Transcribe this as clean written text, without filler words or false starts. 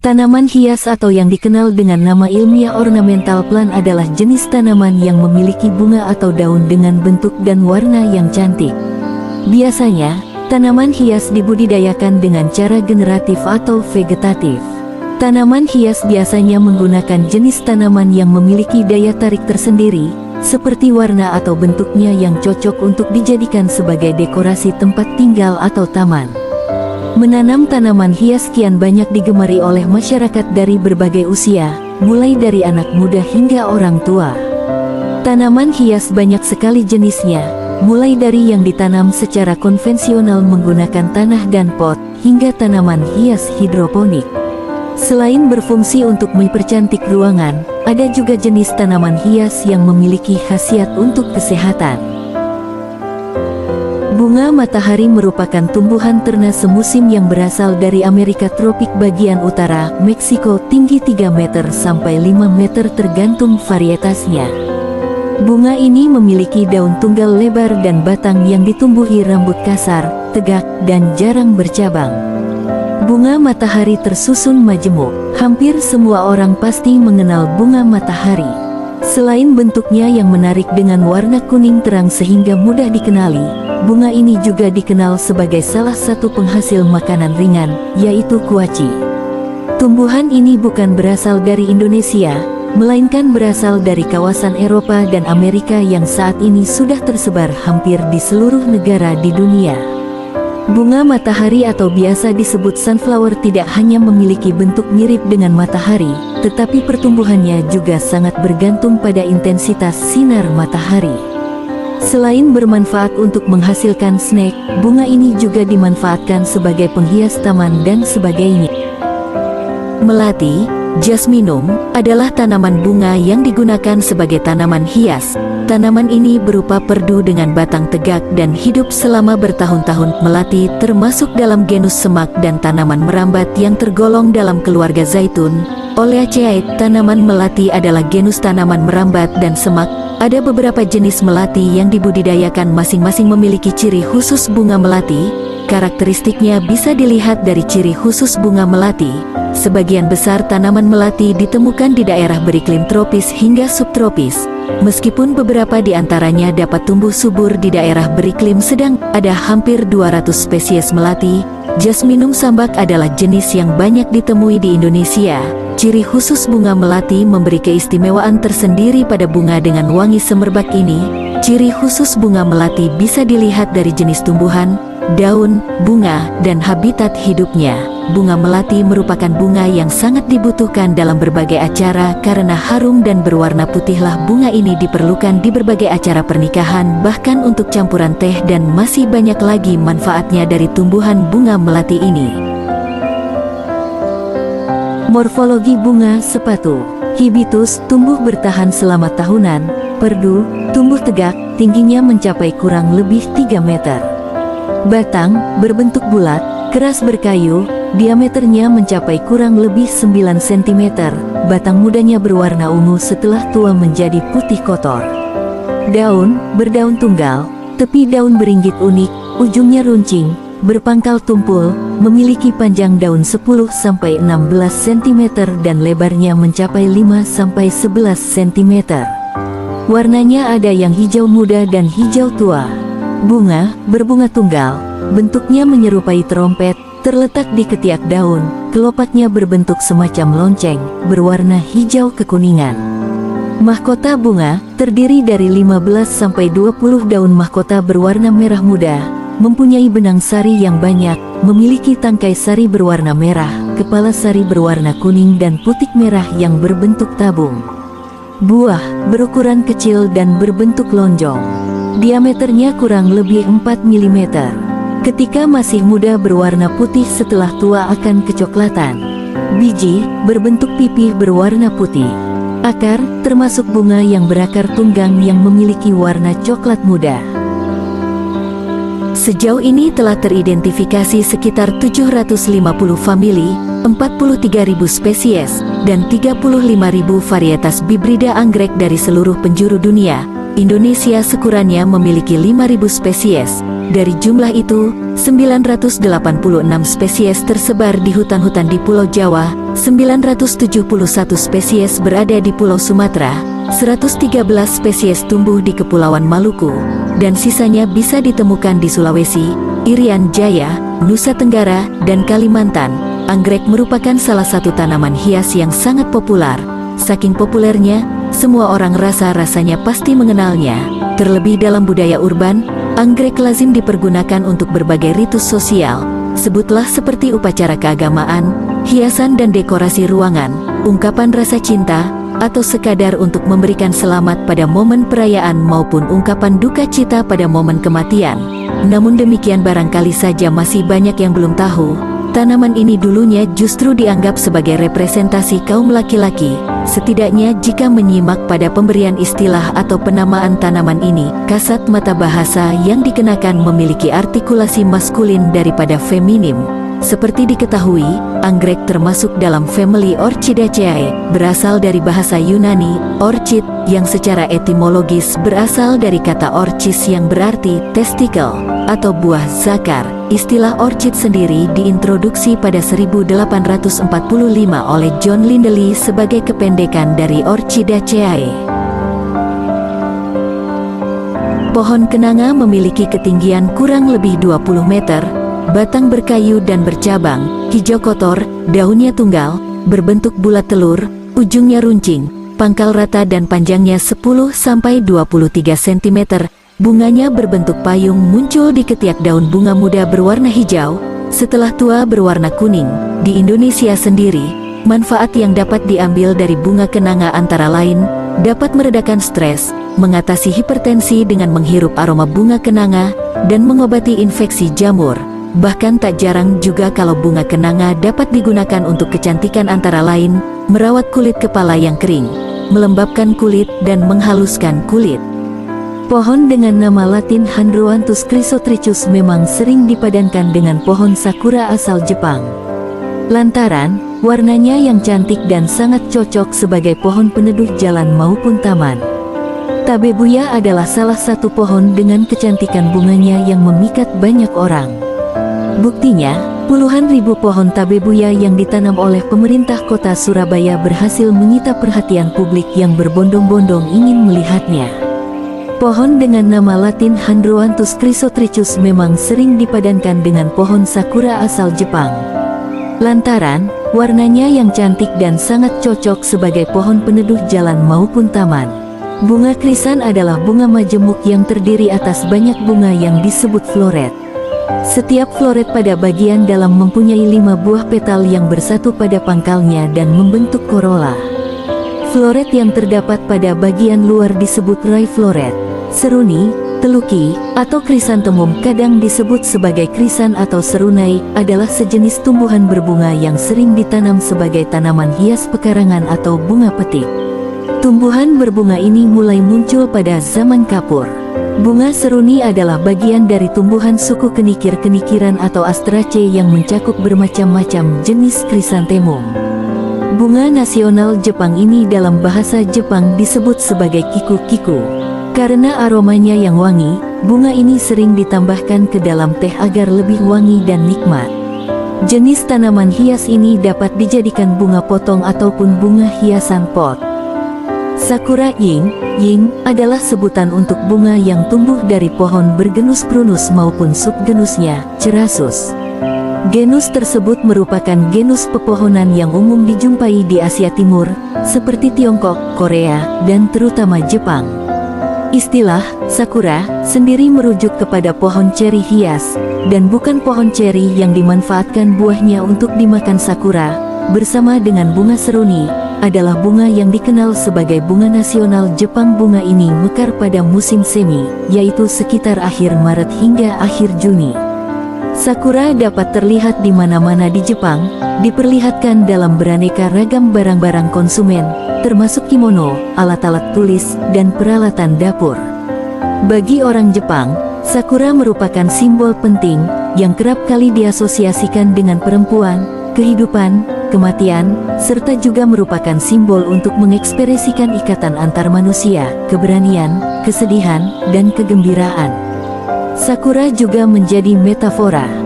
Tanaman hias atau yang dikenal dengan nama ilmiah ornamental plant adalah jenis tanaman yang memiliki bunga atau daun dengan bentuk dan warna yang cantik. Biasanya, tanaman hias dibudidayakan dengan cara generatif atau vegetatif. Tanaman hias biasanya menggunakan jenis tanaman yang memiliki daya tarik tersendiri, seperti warna atau bentuknya yang cocok untuk dijadikan sebagai dekorasi tempat tinggal atau taman. Menanam tanaman hias kian banyak digemari oleh masyarakat dari berbagai usia, mulai dari anak muda hingga orang tua. Tanaman hias banyak sekali jenisnya, mulai dari yang ditanam secara konvensional menggunakan tanah dan pot, hingga tanaman hias hidroponik. Selain berfungsi untuk mempercantik ruangan, ada juga jenis tanaman hias yang memiliki khasiat untuk kesehatan. Bunga matahari merupakan tumbuhan terna semusim yang berasal dari Amerika tropik bagian utara, Meksiko, tinggi 3 meter sampai 5 meter tergantung varietasnya. Bunga ini memiliki daun tunggal lebar dan batang yang ditumbuhi rambut kasar, tegak, dan jarang bercabang. Bunga matahari tersusun majemuk. Hampir semua orang pasti mengenal bunga matahari. Selain bentuknya yang menarik dengan warna kuning terang sehingga mudah dikenali, bunga ini juga dikenal sebagai salah satu penghasil makanan ringan, yaitu kuaci. Tumbuhan ini bukan berasal dari Indonesia, melainkan berasal dari kawasan Eropa dan Amerika yang saat ini sudah tersebar hampir di seluruh negara di dunia. Bunga matahari atau biasa disebut sunflower tidak hanya memiliki bentuk mirip dengan matahari, tetapi pertumbuhannya juga sangat bergantung pada intensitas sinar matahari. Selain bermanfaat untuk menghasilkan snack, bunga ini juga dimanfaatkan sebagai penghias taman dan sebagainya. Melati, jasminum, adalah tanaman bunga yang digunakan sebagai tanaman hias. Tanaman ini berupa perdu dengan batang tegak dan hidup selama bertahun-tahun. Melati termasuk dalam genus semak dan tanaman merambat yang tergolong dalam keluarga zaitun. Oleaceae, tanaman melati adalah genus tanaman merambat dan semak. Ada beberapa jenis melati yang dibudidayakan masing-masing memiliki ciri khusus. Bunga melati, karakteristiknya bisa dilihat dari ciri khusus bunga melati. Sebagian besar tanaman melati ditemukan di daerah beriklim tropis hingga subtropis. Meskipun beberapa di antaranya dapat tumbuh subur di daerah beriklim sedang, ada hampir 200 spesies melati. Jasminum sambak adalah jenis yang banyak ditemui di Indonesia. Ciri khusus bunga melati memberi keistimewaan tersendiri pada bunga dengan wangi semerbak ini. Ciri khusus bunga melati bisa dilihat dari jenis tumbuhan, daun, bunga, dan habitat hidupnya. Bunga melati merupakan bunga yang sangat dibutuhkan dalam berbagai acara karena harum dan berwarna putihlah. Bunga ini diperlukan di berbagai acara pernikahan, bahkan untuk campuran teh, dan masih banyak lagi manfaatnya dari tumbuhan bunga melati ini. Morfologi bunga sepatu. Hibiscus tumbuh bertahan selama tahunan. Perdu tumbuh tegak, tingginya mencapai kurang lebih 3 meter. Batang berbentuk bulat, keras berkayu, diameternya mencapai kurang lebih 9 cm. Batang mudanya berwarna ungu setelah tua menjadi putih kotor. Daun berdaun tunggal, tepi daun beringgit unik, ujungnya runcing, berpangkal tumpul, memiliki panjang daun 10-16 cm dan lebarnya mencapai 5-11 cm. Warnanya ada yang hijau muda dan hijau tua. Bunga berbunga tunggal, bentuknya menyerupai trompet, terletak di ketiak daun, kelopaknya berbentuk semacam lonceng, berwarna hijau kekuningan. Mahkota bunga terdiri dari 15-20 daun mahkota berwarna merah muda, mempunyai benang sari yang banyak, memiliki tangkai sari berwarna merah, kepala sari berwarna kuning dan putik merah yang berbentuk tabung. Buah berukuran kecil dan berbentuk lonjong. Diameternya kurang lebih 4 mm. Ketika masih muda berwarna putih, setelah tua akan kecoklatan. Biji berbentuk pipih berwarna putih. Akar termasuk bunga yang berakar tunggang yang memiliki warna coklat muda. Sejauh ini telah teridentifikasi sekitar 750 famili, 43.000 spesies, dan 35.000 varietas hibrida anggrek dari seluruh penjuru dunia. Indonesia sekurangnya memiliki 5.000 spesies. Dari jumlah itu, 986 spesies tersebar di hutan-hutan di Pulau Jawa, 971 spesies berada di Pulau Sumatera, 113 spesies tumbuh di Kepulauan Maluku, dan sisanya bisa ditemukan di Sulawesi, Irian Jaya, Nusa Tenggara, dan Kalimantan. Anggrek merupakan salah satu tanaman hias yang sangat populer. Saking populernya, semua orang rasa-rasanya pasti mengenalnya. Terlebih dalam budaya urban, anggrek lazim dipergunakan untuk berbagai ritus sosial. Sebutlah seperti upacara keagamaan, hiasan dan dekorasi ruangan, ungkapan rasa cinta, atau sekadar untuk memberikan selamat pada momen perayaan maupun ungkapan duka cita pada momen kematian. Namun demikian barangkali saja masih banyak yang belum tahu, tanaman ini dulunya justru dianggap sebagai representasi kaum laki-laki. Setidaknya jika menyimak pada pemberian istilah atau penamaan tanaman ini, kasat mata bahasa yang dikenakan memiliki artikulasi maskulin daripada feminim. Seperti diketahui, anggrek termasuk dalam famili Orchidaceae, berasal dari bahasa Yunani, orchid, yang secara etimologis berasal dari kata orchis yang berarti testikel, atau buah zakar. Istilah orchid sendiri diintroduksi pada 1845 oleh John Lindley sebagai kependekan dari Orchidaceae. Pohon kenanga memiliki ketinggian kurang lebih 20 meter, batang berkayu dan bercabang, hijau kotor, daunnya tunggal, berbentuk bulat telur, ujungnya runcing, pangkal rata dan panjangnya 10–23 cm. Bunganya berbentuk payung muncul di ketiak daun bunga muda berwarna hijau, setelah tua berwarna kuning. Di Indonesia sendiri, manfaat yang dapat diambil dari bunga kenanga antara lain, dapat meredakan stres, mengatasi hipertensi dengan menghirup aroma bunga kenanga, dan mengobati infeksi jamur. Bahkan tak jarang juga kalau bunga kenanga dapat digunakan untuk kecantikan antara lain, merawat kulit kepala yang kering, melembabkan kulit dan menghaluskan kulit. Pohon dengan nama latin Chondroanthus chrysotrichus memang sering dipadankan dengan pohon sakura asal Jepang. Lantaran, warnanya yang cantik dan sangat cocok sebagai pohon peneduh jalan maupun taman. Tabebuya adalah salah satu pohon dengan kecantikan bunganya yang memikat banyak orang. Buktinya, puluhan ribu pohon tabebuya yang ditanam oleh pemerintah kota Surabaya berhasil menyita perhatian publik yang berbondong-bondong ingin melihatnya. Pohon dengan nama latin Chondroanthus chrysotrichus memang sering dipadankan dengan pohon sakura asal Jepang. Lantaran, warnanya yang cantik dan sangat cocok sebagai pohon peneduh jalan maupun taman. Bunga krisan adalah bunga majemuk yang terdiri atas banyak bunga yang disebut floret. Setiap floret pada bagian dalam mempunyai 5 buah petal yang bersatu pada pangkalnya dan membentuk corolla. Floret yang terdapat pada bagian luar disebut rai floret. Seruni, teluki, atau krisantemum kadang disebut sebagai krisan atau serunai, adalah sejenis tumbuhan berbunga yang sering ditanam sebagai tanaman hias pekarangan atau bunga petik. Tumbuhan berbunga ini mulai muncul pada zaman Kapur. Bunga seruni adalah bagian dari tumbuhan suku kenikir-kenikiran atau Asteraceae yang mencakup bermacam-macam jenis krisantemum. Bunga nasional Jepang ini dalam bahasa Jepang disebut sebagai kiku-kiku. Karena aromanya yang wangi, bunga ini sering ditambahkan ke dalam teh agar lebih wangi dan nikmat. Jenis tanaman hias ini dapat dijadikan bunga potong ataupun bunga hiasan pot. Sakura ying adalah sebutan untuk bunga yang tumbuh dari pohon bergenus prunus maupun subgenusnya, Cerasus. Genus tersebut merupakan genus pepohonan yang umum dijumpai di Asia Timur, seperti Tiongkok, Korea, dan terutama Jepang. Istilah sakura sendiri merujuk kepada pohon ceri hias, dan bukan pohon ceri yang dimanfaatkan buahnya untuk dimakan. Sakura, bersama dengan bunga seruni, adalah bunga yang dikenal sebagai bunga nasional Jepang. Bunga ini mekar pada musim semi, yaitu sekitar akhir Maret hingga akhir Juni. Sakura dapat terlihat di mana-mana di Jepang, diperlihatkan dalam beraneka ragam barang-barang konsumen, termasuk kimono, alat-alat tulis, dan peralatan dapur. Bagi orang Jepang, sakura merupakan simbol penting, yang kerap kali diasosiasikan dengan perempuan, kehidupan, kematian, serta juga merupakan simbol untuk mengekspresikan ikatan antar manusia, keberanian, kesedihan, dan kegembiraan. Sakura juga menjadi metafora